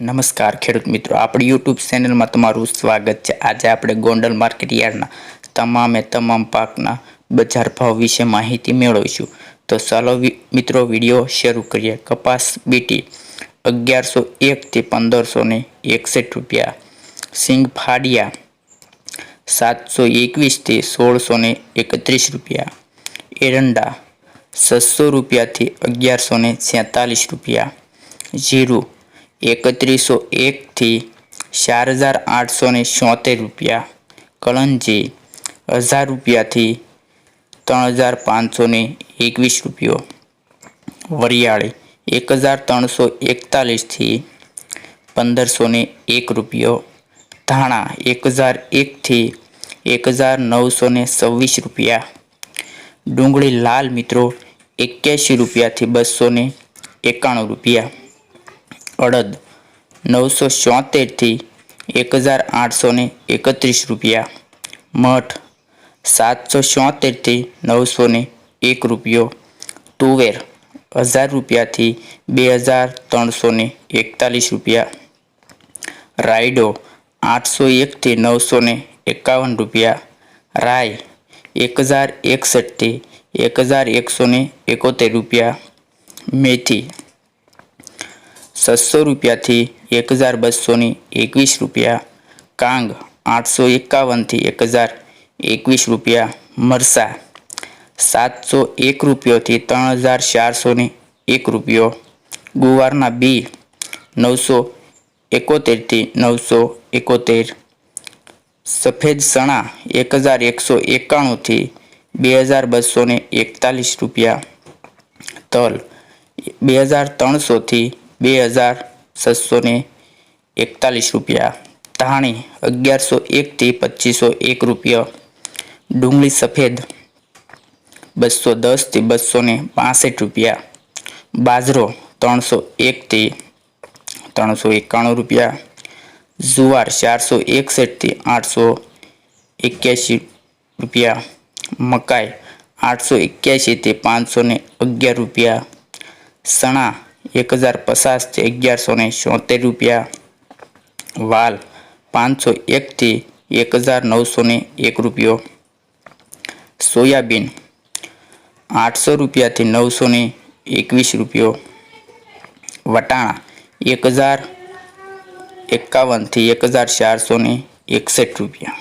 નમસ્કાર ખેડૂત મિત્રો, આપણી યુટ્યુબ ચેનલમાં તમારું સ્વાગત છે। આજે આપણે ગોંડલ માર્કેટ યાર્ડના તમામ પાકના બજાર ભાવ વિશે માહિતી મેળવીશું। તો ચાલો મિત્રો વિડીયો શરૂ કરીએ। કપાસ બીટી 1101 થી 1561 રૂપિયા, સિંગફાડિયા 721 થી 1631 રૂપિયા, એરંડા 600 રૂપિયાથી 1146 રૂપિયા, જીરું 3101 થી 4876 રૂપિયા, કલંજી 1000 રૂપિયાથી 3521 રૂપિયો, વરિયાળી 1341 થી 1501 રૂપિયો, ધાણા 1001 થી 1926 રૂપિયા, ડુંગળી લાલ મિત્રો 81 રૂપિયાથી 291 રૂપિયા, અડદ 974 થી 1831 રૂપિયા, મઠ 774 થી 901 રૂપિયો, તુવેર 1000 રૂપિયાથી 2341 રૂપિયા, રાયડો 801 થી 951 રૂપિયા, રાઈ 1061 થી 1171 રૂપિયા, મેથી 600 રૂપિયાથી 1221 રૂપિયા, કાંગ 851 થી 1021 રૂપિયા, મરસા 701 રૂપિયોથી 3401 રૂપિયો, ગુવારના બી 971 થી 971, સફેદ ચણા 1191 થી 2241 રૂપિયા, તલ 2300 થી 2641 રૂપિયા, ધાણી 1101 થી 2501 રૂપિયા, ડુંગળી સફેદ 210 થી 262 રૂપિયા, બાજરો 301 થી 391 રૂપિયા, જુવાર 461 થી 881 રૂપિયા, મકાઈ 881 થી 511 રૂપિયા, ચણા 1050 થી 1176 રૂપિયા, વાલ 501 થી 1901 રૂપિયો, સોયાબીન 800 રૂપિયાથી 921 રૂપિયો, વટાણા 1051 થી 1461 રૂપિયા।